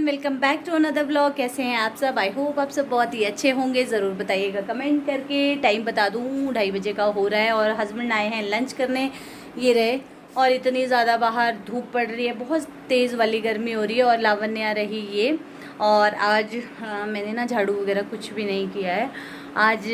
Welcome back to another blog. कैसे हैं आप सब? आई होप आप सब बहुत ही अच्छे होंगे। ज़रूर बताइएगा कमेंट करके। टाइम बता दूँ 2:30 बजे का हो रहा है और हस्बैंड आए हैं लंच करने, ये रहे। और इतनी ज़्यादा बाहर धूप पड़ रही है, बहुत तेज़ वाली गर्मी हो रही है और लावण्य आ रही ये। और आज मैंने ना झाड़ू वगैरह कुछ भी नहीं किया है आज।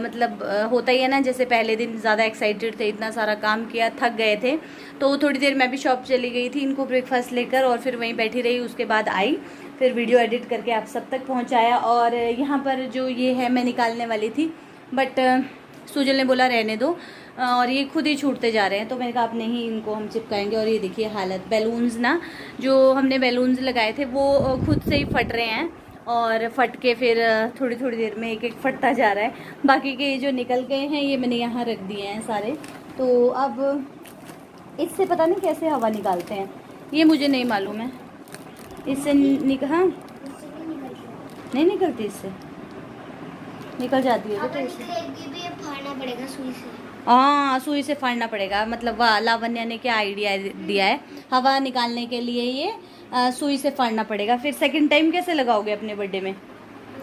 मतलब होता ही है ना, जैसे पहले दिन ज़्यादा एक्साइटेड थे, इतना सारा काम किया, थक गए थे, तो थोड़ी देर मैं भी शॉप चली गई थी इनको ब्रेकफास्ट लेकर और फिर वहीं बैठी रही। उसके बाद आई, फिर वीडियो एडिट करके आप सब तक पहुंचाया। और यहाँ पर जो ये है मैं निकालने वाली थी, बट सुजल ने बोला रहने दो, और ये खुद ही छूटते जा रहे हैं, तो मैंने कहा अब नहीं, इनको हम चिपकाएंगे। और ये देखिए हालत, बैलून्स ना, जो हमने बैलून्स लगाए थे वो खुद से ही फट रहे हैं, और फट के फिर थोड़ी थोड़ी देर में एक एक फटता जा रहा है। बाकी के जो निकल गए हैं ये मैंने यहाँ रख दिए हैं सारे। तो अब इससे पता नहीं कैसे हवा निकालते हैं, ये मुझे नहीं मालूम है। इससे हाँ नहीं निकलती, इससे निकल जाती है तो फाड़ना पड़ेगा सुई से। हाँ, सुई से फाड़ना पड़ेगा। मतलब वाह, लावण्या ने क्या आइडिया दिया है, हवा निकालने के लिए ये सुई से फाड़ना पड़ेगा। फिर सेकंड टाइम कैसे लगाओगे अपने बर्थडे में?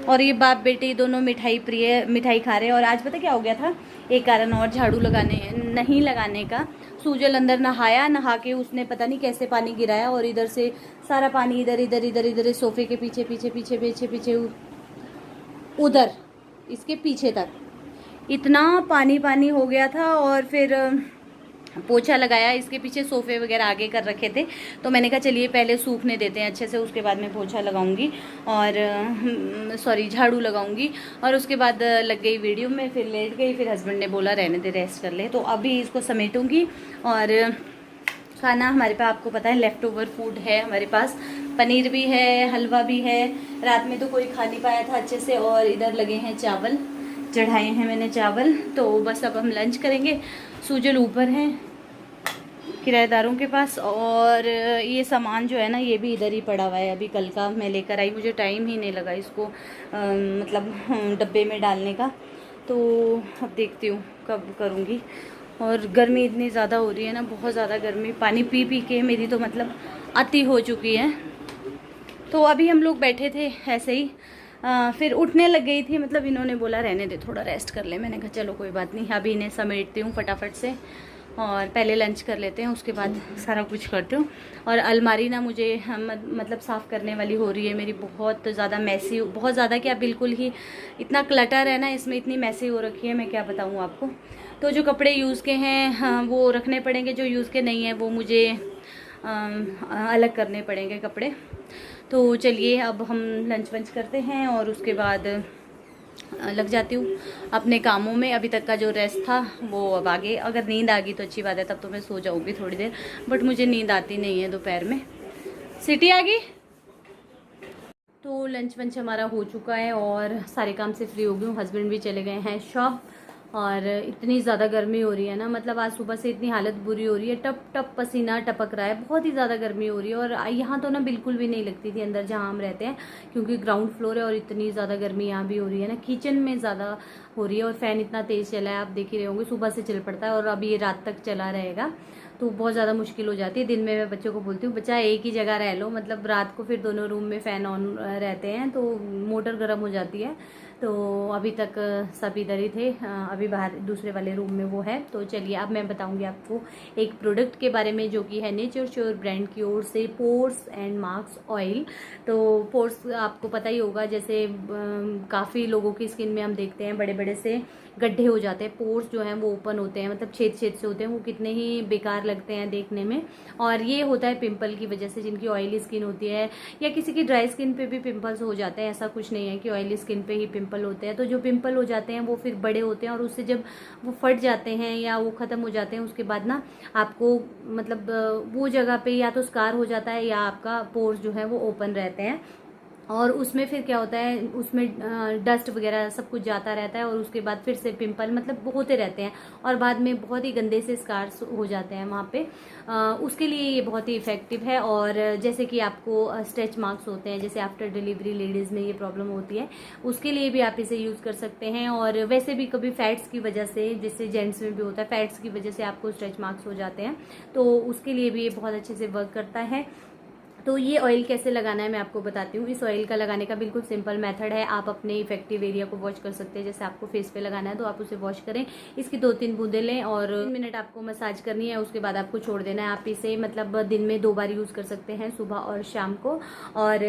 और ये बाप बेटी दोनों मिठाई प्रिय, मिठाई खा रहे हैं। और आज पता क्या हो गया था, एक कारण और झाड़ू नहीं लगाने का। सूजल अंदर नहाया, नहा के उसने पता नहीं कैसे पानी गिराया और इधर से सारा पानी इधर इधर इधर इधर सोफे के पीछे पीछे पीछे पीछे पीछे उधर इसके पीछे तक इतना पानी पानी हो गया था। और फिर पोछा लगाया, इसके पीछे सोफ़े वगैरह आगे कर रखे थे, तो मैंने कहा चलिए पहले सूखने देते हैं अच्छे से, उसके बाद मैं पोछा लगाऊंगी और सॉरी झाड़ू लगाऊंगी। और उसके बाद लग गई वीडियो में, फिर लेट गई। फिर हस्बैंड ने बोला रहने दे, रेस्ट कर ले। तो अभी इसको समेटूंगी। और खाना हमारे पास आपको पता है लेफ़्ट ओवर फूड है हमारे पास, पनीर भी है, हलवा भी है। रात में तो कोई खा नहीं पाया था अच्छे से। और इधर लगे हैं चावल, चढ़ाए हैं मैंने चावल। तो बस अब हम लंच करेंगे। सूजल ऊपर हैं किराएदारों के पास, और ये सामान जो है ना ये भी इधर ही पड़ा हुआ है, अभी कल का मैं लेकर आई, मुझे टाइम ही नहीं लगा इसको मतलब डब्बे में डालने का। तो अब देखती हूँ कब करूँगी। और गर्मी इतनी ज़्यादा हो रही है ना, बहुत ज़्यादा गर्मी, पानी पी पी के मेरी तो मतलब अति हो चुकी है। तो अभी हम लोग बैठे थे ऐसे ही, फिर उठने लग गई थी। मतलब इन्होंने बोला रहने दे, थोड़ा रेस्ट कर ले। मैंने कहा चलो कोई बात नहीं, अभी इन्हें समेटती हूँ फटाफट से और पहले लंच कर लेते हैं, उसके बाद सारा कुछ करती हूँ। और अलमारी ना मुझे मतलब साफ़ करने वाली हो रही है मेरी, बहुत ज़्यादा मैसी, बहुत ज़्यादा क्या, बिल्कुल ही इतना क्लटर है ना इसमें, इतनी मैसी हो रखी है, मैं क्या बताऊँ आपको। तो जो कपड़े यूज़ के हैं वो रखने पड़ेंगे, जो यूज़ के नहीं हैं वो मुझे अलग करने पड़ेंगे कपड़े। तो चलिए अब हम लंच वंच करते हैं और उसके बाद लग जाती हूँ अपने कामों में। अभी तक का जो रेस्ट था वो अब आगे, अगर नींद आ गई तो अच्छी बात है, तब तो मैं सो जाऊँगी थोड़ी देर, बट मुझे नींद आती नहीं है दोपहर में। सिटी आ गई। तो लंच वंच हमारा हो चुका है और सारे काम से फ्री हो गई हूँ। हस्बैंड भी चले गए हैं शॉप। और इतनी ज़्यादा गर्मी हो रही है ना, मतलब आज सुबह से इतनी हालत बुरी हो रही है, टप टप पसीना टपक रहा है, बहुत ही ज़्यादा गर्मी हो रही है। और यहाँ तो ना बिल्कुल भी नहीं लगती थी अंदर जहाँ हम रहते हैं, क्योंकि ग्राउंड फ्लोर है और इतनी ज़्यादा गर्मी यहाँ भी हो रही है ना, किचन में ज़्यादा हो रही है। और फ़ैन इतना तेज़ चला है, आप देख ही रहे होंगे, सुबह से चल पड़ता है और अभी ये रात तक चला रहेगा, तो बहुत ज़्यादा मुश्किल हो जाती है। दिन में मैं बच्चों को बोलती हूँ बच्चा एक ही जगह रह लो, मतलब रात को फिर दोनों रूम में फ़ैन ऑन रहते हैं तो मोटर गर्म हो जाती है। तो अभी तक सब इधर ही थे, अभी बाहर दूसरे वाले रूम में वो है। तो चलिए अब मैं बताऊंगी आपको एक प्रोडक्ट के बारे में, जो कि है नेचर श्योर ब्रांड की ओर से पोर्स एंड मार्क्स ऑयल। तो पोर्स आपको पता ही होगा, जैसे काफ़ी लोगों की स्किन में हम देखते हैं बड़े बड़े से गड्ढे हो जाते हैं, पोर्स जो हैं वो ओपन होते हैं, मतलब छेद छेद से होते हैं, वो कितने ही बेकार लगते हैं देखने में। और ये होता है पिंपल की वजह से, जिनकी ऑयली स्किन होती है या किसी की ड्राई स्किन पे भी पिंपल्स हो जाते हैं। ऐसा कुछ नहीं है कि ऑयली स्किन पे ही पिंपल पिंपल होते हैं। तो जो पिंपल हो जाते हैं वो फिर बड़े होते हैं और उससे जब वो फट जाते हैं या वो ख़त्म हो जाते हैं उसके बाद ना आपको मतलब वो जगह पे या तो स्कार हो जाता है या आपका पोर्स जो है वो ओपन रहते हैं और उसमें फिर क्या होता है, उसमें डस्ट वगैरह सब कुछ जाता रहता है और उसके बाद फिर से पिंपल मतलब होते रहते हैं और बाद में बहुत ही गंदे से स्कार्स हो जाते हैं वहाँ पे। उसके लिए ये बहुत ही इफ़ेक्टिव है। और जैसे कि आपको स्ट्रेच मार्क्स होते हैं, जैसे आफ्टर डिलीवरी लेडीज़ में ये प्रॉब्लम होती है, उसके लिए भी आप इसे यूज़ कर सकते हैं। और वैसे भी कभी फैट्स की वजह से, जैसे जेंट्स में भी होता है, फैट्स की वजह से आपको स्ट्रेच मार्क्स हो जाते हैं, तो उसके लिए भी ये बहुत अच्छे से वर्क करता है। तो ये ऑयल कैसे लगाना है मैं आपको बताती हूँ। इस ऑयल का लगाने का बिल्कुल सिंपल मेथड है। आप अपने इफेक्टिव एरिया को वॉश कर सकते हैं। जैसे आपको फेस पे लगाना है तो आप उसे वॉश करें, इसकी 2-3 बूंदें लें और 3 मिनट आपको मसाज करनी है। उसके बाद आपको छोड़ देना है। आप इसे मतलब दिन में 2 बार यूज़ कर सकते हैं, सुबह और शाम को। और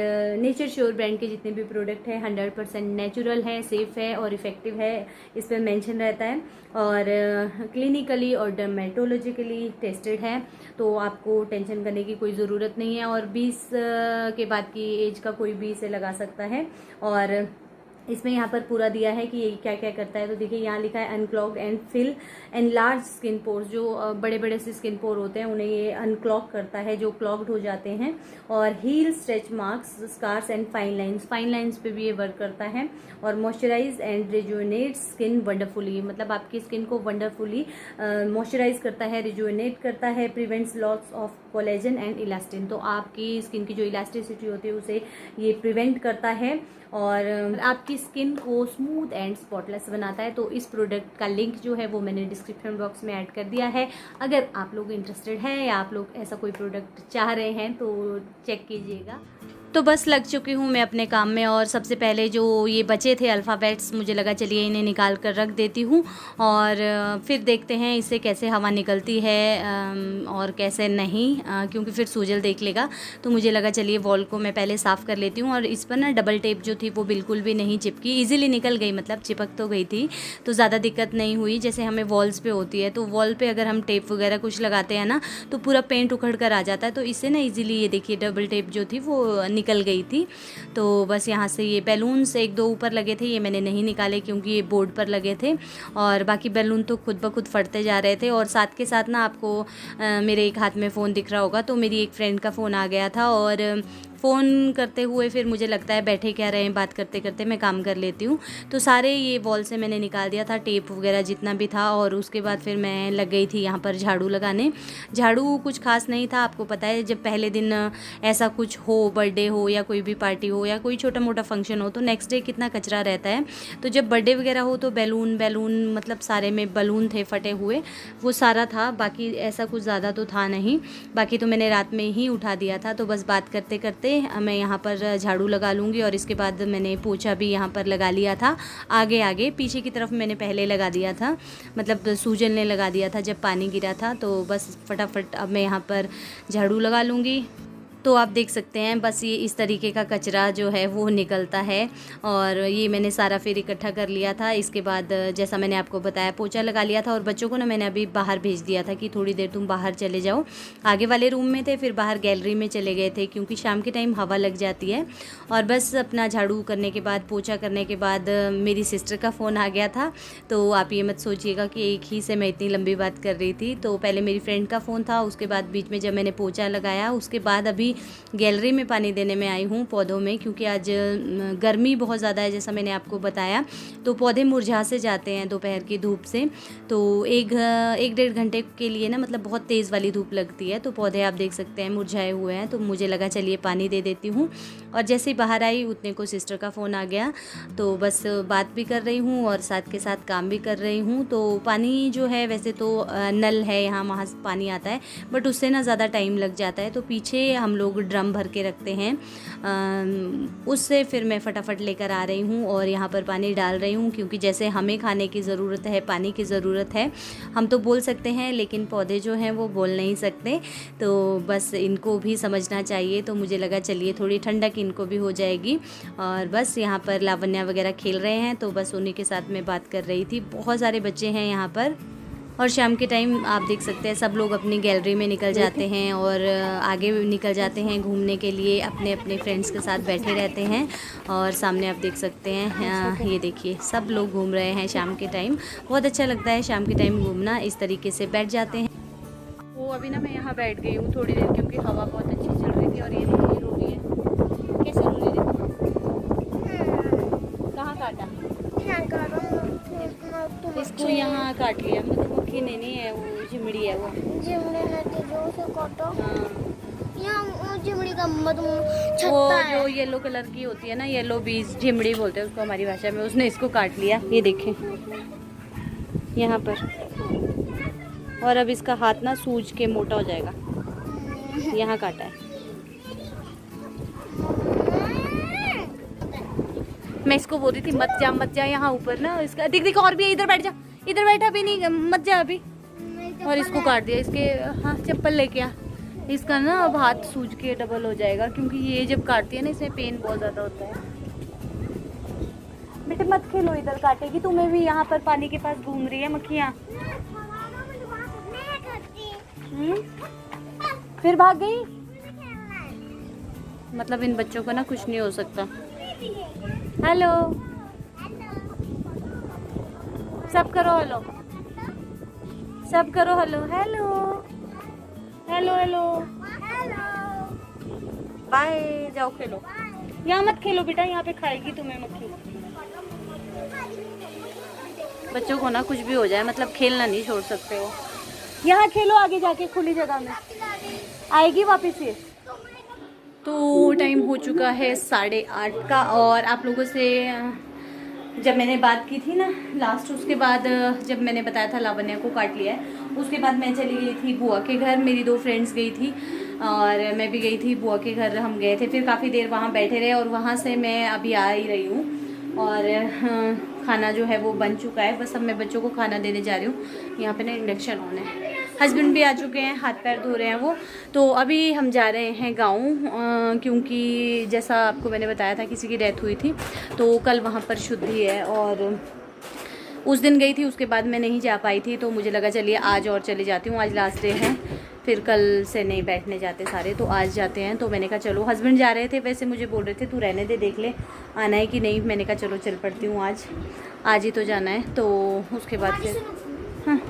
नेचर श्योर ब्रांड के जितने भी प्रोडक्ट हैं 100% नेचुरल है, सेफ है और इफेक्टिव है, इस पर मेंशन रहता है। और क्लिनिकली और डर्मेटोलॉजिकली टेस्टेड है, तो आपको टेंशन करने की कोई ज़रूरत नहीं है। और 20 के बाद की एज का कोई भी इसे लगा सकता है। और इसमें यहाँ पर पूरा दिया है कि ये क्या क्या करता है। तो देखिए यहाँ लिखा है unclog and fill and large skin pores. जो बड़े बड़े से स्किन पोर होते हैं उन्हें ये अनक्लॉग करता है, जो क्लॉग्ड हो जाते हैं। और heal stretch marks, scars and fine lines पे भी ये वर्क करता है। और moisturize and rejuvenate skin wonderfully, मतलब आपकी स्किन को वंडरफुली मॉइस्चराइज करता है, रिजुवेनेट करता है, prevents loss of collagen and elastin. तो आपकी स्किन की जो इलास्टिसिटी होती है उसे ये प्रिवेंट करता है और आपकी स्किन को स्मूथ एंड स्पॉटलेस बनाता है। तो इस प्रोडक्ट का लिंक जो है वो मैंने डिस्क्रिप्शन बॉक्स में ऐड कर दिया है। अगर आप लोग इंटरेस्टेड हैं या आप लोग ऐसा कोई प्रोडक्ट चाह रहे हैं तो चेक कीजिएगा। तो बस लग चुकी हूँ मैं अपने काम में। और सबसे पहले जो ये बचे थे अल्फ़ाबेट्स, मुझे लगा चलिए इन्हें निकाल कर रख देती हूँ और फिर देखते हैं इससे कैसे हवा निकलती है और कैसे नहीं, क्योंकि फिर सूजल देख लेगा। तो मुझे लगा चलिए वॉल को मैं पहले साफ़ कर लेती हूँ। और इस पर ना डबल टेप जो थी वो बिल्कुल भी नहीं चिपकी, ईजिली निकल गई, मतलब चिपक तो गई थी, तो ज़्यादा दिक्कत नहीं हुई। जैसे हमें वॉल्स पे होती है, तो वॉल पे अगर हम टेप वगैरह कुछ लगाते हैं ना तो पूरा पेंट उखड़ कर आ जाता है। तो इससे ना ईजिली ये देखिए डबल टेप जो थी वो निकल गई थी। तो बस यहाँ से ये बैलून्स 1-2 ऊपर लगे थे, ये मैंने नहीं निकाले क्योंकि ये बोर्ड पर लगे थे। और बाकी बैलून तो खुद ब खुद फटते जा रहे थे। और साथ के साथ ना आपको मेरे एक हाथ में फ़ोन दिख रहा होगा, तो मेरी एक फ्रेंड का फ़ोन आ गया था और फ़ोन करते हुए फिर मुझे लगता है बैठे क्या रहे, बात करते करते मैं काम कर लेती हूँ। तो सारे ये वॉल से मैंने निकाल दिया था टेप वगैरह जितना भी था। और उसके बाद फिर मैं लग गई थी यहाँ पर झाड़ू लगाने। झाड़ू कुछ खास नहीं था, आपको पता है जब पहले दिन ऐसा कुछ हो, बर्थडे हो या कोई भी पार्टी हो या कोई छोटा मोटा फंक्शन हो, तो नेक्स्ट डे कितना कचरा रहता है। तो जब बर्थडे वगैरह हो तो बैलून मतलब सारे में बलून थे फटे हुए, वो सारा था। बाकी ऐसा कुछ ज़्यादा तो था नहीं, बाकी तो मैंने रात में ही उठा दिया था। तो बस बात करते करते मैं यहाँ पर झाड़ू लगा लूँगी। और इसके बाद मैंने पोछा भी यहाँ पर लगा लिया था, आगे पीछे की तरफ मैंने पहले लगा दिया था, मतलब सूजन ने लगा दिया था जब पानी गिरा था। तो बस फटाफट अब मैं यहाँ पर झाड़ू लगा लूँगी। तो आप देख सकते हैं बस ये इस तरीके का कचरा जो है वो निकलता है। और ये मैंने सारा फिर इकट्ठा कर लिया था। इसके बाद जैसा मैंने आपको बताया पोछा लगा लिया था और बच्चों को ना मैंने अभी बाहर भेज दिया था कि थोड़ी देर तुम बाहर चले जाओ। आगे वाले रूम में थे, फिर बाहर गैलरी में चले गए थे क्योंकि शाम के टाइम हवा लग जाती है। और बस अपना झाड़ू करने के बाद, पोछा करने के बाद मेरी सिस्टर का फ़ोन आ गया था। तो आप ये मत सोचिएगा कि एक ही से मैं इतनी लंबी बात कर रही थी। तो पहले मेरी फ्रेंड का फ़ोन था, उसके बाद बीच में जब मैंने पोछा लगाया, उसके बाद अभी गैलरी में पानी देने में आई हूँ पौधों में, क्योंकि आज गर्मी बहुत ज़्यादा है जैसा मैंने आपको बताया। तो पौधे मुरझा से जाते हैं दोपहर की धूप से। तो 1-1.5 घंटे के लिए ना मतलब बहुत तेज़ वाली धूप लगती है, तो पौधे आप देख सकते हैं मुरझाए हुए हैं। तो मुझे लगा चलिए पानी दे देती हूँ। और जैसे ही बाहर आई उतने को सिस्टर का फ़ोन आ गया। तो बस बात भी कर रही हूँ और साथ के साथ काम भी कर रही हूँ। तो पानी जो है वैसे तो नल है यहाँ, वहाँ पानी आता है, बट उससे ना ज़्यादा टाइम लग जाता है। तो पीछे हम लोग ड्रम भर के रखते हैं, उससे फिर मैं फटाफट लेकर आ रही हूँ और यहाँ पर पानी डाल रही हूँ। क्योंकि जैसे हमें खाने की ज़रूरत है, पानी की ज़रूरत है, हम तो बोल सकते हैं लेकिन पौधे जो हैं वो बोल नहीं सकते। तो बस इनको भी समझना चाहिए। तो मुझे लगा चलिए थोड़ी ठंडक इनको भी हो जाएगी। और बस यहाँ पर लावण्या वगैरह खेल रहे हैं, तो बस उन्हीं के साथ मैं बात कर रही थी। बहुत सारे बच्चे हैं यहाँ पर। और शाम के टाइम आप देख सकते हैं सब लोग अपनी गैलरी में निकल जाते हैं और आगे निकल जाते हैं घूमने के लिए, अपने अपने फ्रेंड्स के साथ बैठे रहते हैं। और सामने आप देख सकते हैं, ये देखिए सब लोग घूम रहे हैं शाम के टाइम। बहुत अच्छा लगता है शाम के टाइम घूमना, इस तरीके से बैठ जाते हैं। वो अभी ना मैं यहाँ बैठ गई हूँ थोड़ी देर, क्योंकि हवा बहुत अच्छी चल रही थी। और ये देखिए रो रही है, कैसे रो रही है? कहाँ काटा? इसको यहाँ काट लिया, मतलब मक्खी नहीं है, वो झिमड़ी है। वो चिमड़ी का वो छत्ता है। जो येलो कलर की होती है ना, येलो बीज झिमड़ी बोलते हैं उसको हमारी भाषा में, उसने इसको काट लिया। ये देखें यहाँ पर। और अब इसका हाथ ना सूज के मोटा हो जाएगा, यहाँ काटा है। मैं इसको बोल रही थी मत जा यहाँ ऊपर ना, इसका दिख दिख और भी है, इधर बैठ जा, इधर बैठा भी नहीं, मत जा अभी। और इसको काट दिया, इसके हाँ चप्पल लेके आ। इसका ना अब हाथ सूज के डबल हो जाएगा, क्योंकि ये जब काटती है ना इसमें पेन बहुत ज़्यादा होता है। बेटे मत खेलो, इधर काटेगी तुम्हें भी। यहाँ पर पानी के पास घूम रही है मक्खियाँ। फिर भाग गई। मतलब इन बच्चों को ना कुछ नहीं हो सकता। हेलो सब करो, हेलो सब करो, hello hello hello hello bye. जाओ खेलो, यहाँ मत खेलो बेटा, यहाँ पे खाएगी तुम्हें मक्खी। बच्चों को ना कुछ भी हो जाए, मतलब खेलना नहीं छोड़ सकते हो। यहाँ खेलो आगे जाके खुली जगह में, आएगी वापस ये। तो टाइम हो चुका है 8:30 का। और आप लोगों से जब मैंने बात की थी ना लास्ट, उसके बाद जब मैंने बताया था लावण्या को काट लिया है, उसके बाद मैं चली गई थी बुआ के घर। मेरी 2 फ्रेंड्स गई थी और मैं भी गई थी बुआ के घर। हम गए थे, फिर काफ़ी देर वहाँ बैठे रहे और वहाँ से मैं अभी आ ही रही हूँ। और खाना जो है वो बन चुका है, बस अब मैं बच्चों को खाना देने जा रही हूँ। यहाँ पे ना इंडक्शन ऑन है। हस्बैंड भी आ चुके हैं, हाथ पैर धो रहे हैं वो। तो अभी हम जा रहे हैं गाँव, क्योंकि जैसा आपको मैंने बताया था किसी की डेथ हुई थी, तो कल वहाँ पर शुद्धि है। और उस दिन गई थी, उसके बाद मैं नहीं जा पाई थी, तो मुझे लगा चलिए आज और चली जाती हूँ। आज लास्ट डे है, फिर कल से नहीं बैठने जाते सारे, तो आज जाते हैं। तो मैंने कहा चलो, हस्बैंड जा रहे थे, वैसे मुझे बोल रहे थे तू रहने दे, देख ले आना है कि नहीं। मैंने कहा चलो चल पड़ती हूँ, आज ही तो जाना है। तो उसके बाद फिर हाँ,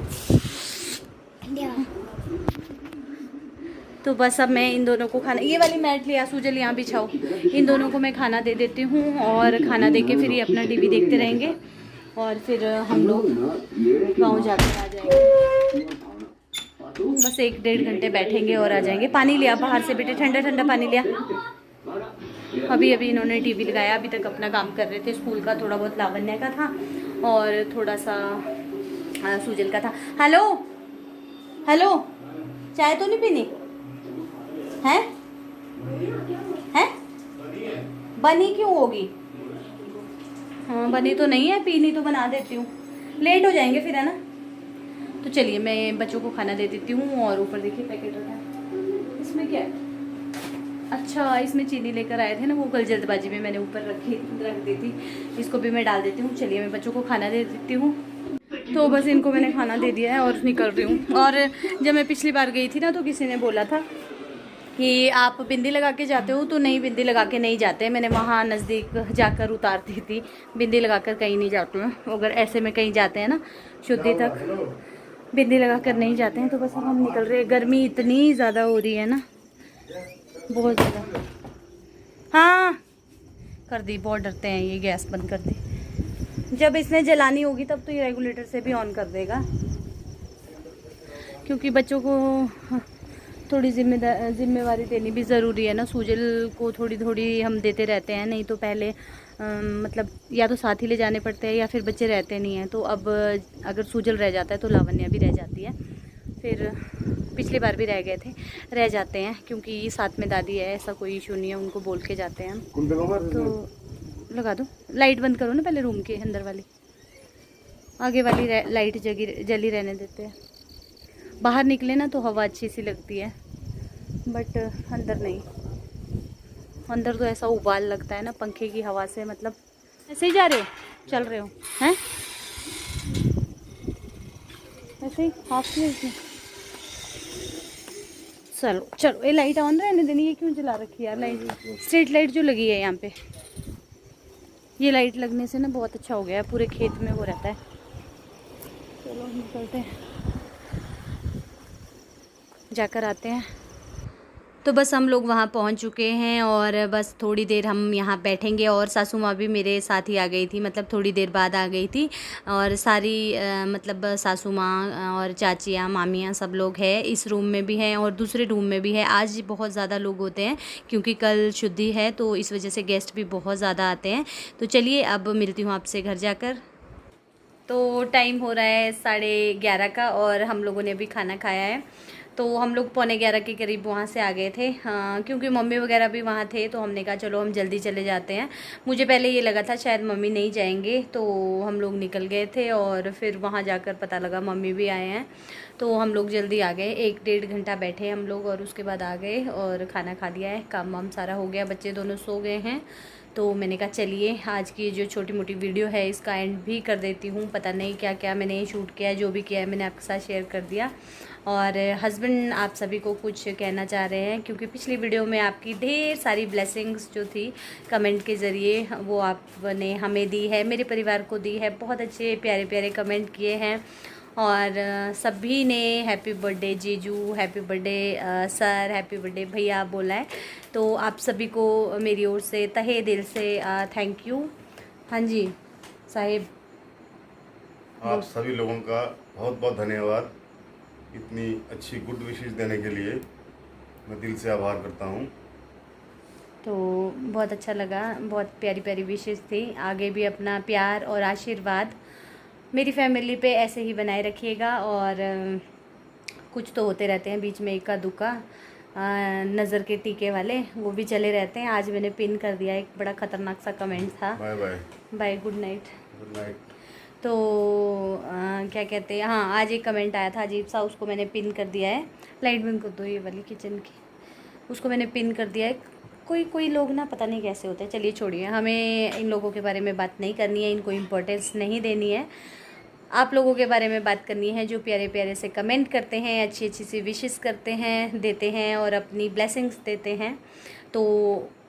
तो बस अब मैं इन दोनों को खाना, ये वाली मैट लिया सूजल यहाँ बिछाओ, इन दोनों को मैं खाना दे देती हूँ। और खाना दे के फिर ये अपना टीवी देखते रहेंगे और फिर हम लोग गाँव जाकर आ जाएंगे। बस 1-1.5 घंटे बैठेंगे और आ जाएंगे। पानी लिया बाहर से बेटे, ठंडा ठंडा पानी लिया। अभी इन्होंने टीवी लगाया, अभी तक अपना काम कर रहे थे। स्कूल का थोड़ा बहुत लावण्य का था और थोड़ा सा सूजल का था। हेलो हेलो, चाय तो नहीं पीनी है? हैं? बनी क्यों होगी? हाँ बनी तो नहीं है, पीनी तो बना देती हूँ, लेट हो जाएंगे फिर, है ना। तो चलिए मैं बच्चों को खाना दे देती हूँ। और ऊपर देखिए पैकेट रखा है, इसमें क्या है? अच्छा इसमें चीनी लेकर आए थे ना, वो कल जल्दबाजी में मैंने ऊपर रख दी थी, इसको भी मैं डाल देती हूँ। चलिए मैं बच्चों को खाना दे देती हूँ। तो बस इनको मैंने खाना दे दिया है और निकल रही हूँ। और जब मैं पिछली बार गई थी ना, तो किसी ने बोला था कि आप बिंदी लगा के जाते हो, तो नहीं बिंदी लगा के नहीं जाते। मैंने वहाँ नज़दीक जाकर उतार दी थी, बिंदी लगा कर कहीं नहीं जाते हैं। अगर ऐसे में कहीं जाते हैं ना शुद्धि तक, बिंदी लगा कर नहीं जाते हैं। तो बस अब हम निकल रहे हैं। गर्मी इतनी ज़्यादा हो रही है ना, बहुत ज़्यादा। हाँ कर दी, बहुत डरते हैं ये, गैस बंद कर दी। जब इसने जलानी होगी तब तो ये रेगुलेटर से भी ऑन कर देगा, क्योंकि बच्चों को थोड़ी जिम्मेवारी देनी भी ज़रूरी है ना। सूजल को थोड़ी थोड़ी हम देते रहते हैं, नहीं तो पहले मतलब या तो साथ ही ले जाने पड़ते हैं या फिर बच्चे रहते नहीं हैं। तो अब अगर सूजल रह जाता है तो लावण्या भी रह जाती है। फिर पिछली बार भी रह जाते हैं, क्योंकि साथ में दादी है, ऐसा कोई इशू नहीं है, उनको बोल के जाते हैं। तो लगा दो, लाइट बंद करो ना पहले रूम के अंदर वाली, आगे वाली लाइट जली रहने देते हैं। बाहर निकले ना तो हवा अच्छी सी लगती है, बट अंदर नहीं। अंदर तो ऐसा उबाल लगता है ना पंखे की हवा से। मतलब ऐसे ही जा रहे हो, चल रहे हो हैं, ऐसे ही हाफ किया इसने। चलो चलो, ये लाइट ऑन रहने देनी, ये क्यों जला रखी है यार लाइट? स्ट्रीट लाइट जो लगी है यहाँ पे, ये लाइट लगने से ना बहुत अच्छा हो गया है, पूरे खेत में वो रहता है। चलो निकलते हैं, जाकर आते हैं। तो बस हम लोग वहाँ पहुँच चुके हैं और बस थोड़ी देर हम यहाँ बैठेंगे। और सासू माँ भी मेरे साथ ही आ गई थी, मतलब थोड़ी देर बाद आ गई थी। और सारी मतलब सासू माँ और चाचियाँ मामियाँ सब लोग हैं, इस रूम में भी हैं और दूसरे रूम में भी है। आज बहुत ज़्यादा लोग होते हैं क्योंकि कल शुद्धि है, तो इस वजह से गेस्ट भी बहुत ज़्यादा आते हैं। तो चलिए अब मिलती हूँ आपसे घर जाकर। तो टाइम हो रहा है 11:30 का और हम लोगों ने भी खाना खाया है। तो हम लोग 11:15 के करीब वहाँ से आ गए थे, हाँ, क्योंकि मम्मी वगैरह भी वहाँ थे, तो हमने कहा चलो हम जल्दी चले जाते हैं। मुझे पहले ये लगा था शायद मम्मी नहीं जाएंगे, तो हम लोग निकल गए थे और फिर वहाँ जाकर पता लगा मम्मी भी आए हैं, तो हम लोग जल्दी आ गए। 1-1.5 घंटा बैठे हम लोग और उसके बाद आ गए और खाना खा लिया है, काम वाम सारा हो गया, बच्चे दोनों सो गए हैं। तो मैंने कहा चलिए आज की जो छोटी मोटी वीडियो है इसका एंड भी कर देती हूँ। पता नहीं क्या क्या मैंने शूट किया है, जो भी किया है मैंने आपके साथ शेयर कर दिया। और हस्बैंड आप सभी को कुछ कहना चाह रहे हैं, क्योंकि पिछली वीडियो में आपकी ढेर सारी ब्लेसिंग्स जो थी कमेंट के ज़रिए वो आपने हमें दी है, मेरे परिवार को दी है। बहुत अच्छे प्यारे प्यारे कमेंट किए हैं और सभी ने हैप्पी बर्थडे जीजू, happy birthday sir, happy birthday भैया बोला है। तो आप सभी को मेरी ओर से तहे दिल से थैंक यू। हाँ जी साहिब, आप सभी लोगों का बहुत बहुत धन्यवाद, इतनी अच्छी गुड विशेस देने के लिए मैं दिल से आभार करता हूँ। तो बहुत अच्छा लगा, बहुत प्यारी प्यारी विशेस थी। आगे भी अपना प्यार और आशीर्वाद मेरी फैमिली पे ऐसे ही बनाए रखिएगा। और कुछ तो होते रहते हैं बीच में इक्का दुक्का, नज़र के टीके वाले, वो भी चले रहते हैं। आज मैंने पिन कर दिया, एक बड़ा ख़तरनाक सा कमेंट था। Bye bye bye, good night. Good night. तो क्या कहते हैं, हाँ आज एक कमेंट आया था अजीब सा, उसको मैंने पिन कर दिया है। लाइट बंद कर दो ये वाली किचन की, उसको मैंने पिन कर दिया है। कोई लोग ना पता नहीं कैसे होते हैं। चलिए छोड़िए, हमें इन लोगों के बारे में बात नहीं करनी है, इनको इम्पोर्टेंस नहीं देनी है। आप लोगों के बारे में बात करनी है जो प्यारे प्यारे से कमेंट करते हैं, अच्छी अच्छी सी विशेस करते हैं, देते हैं और अपनी ब्लेसिंग्स देते हैं। तो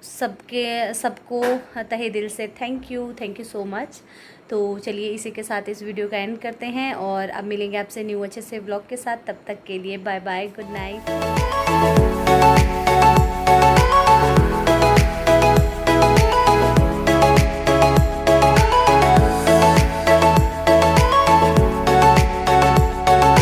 सबको तहे दिल से थैंक यू सो मच। तो चलिए इसी के साथ इस वीडियो का एंड करते हैं और अब मिलेंगे आपसे न्यू अच्छे से व्लॉग के साथ। तब तक के लिए बाय बाय, गुड नाइट।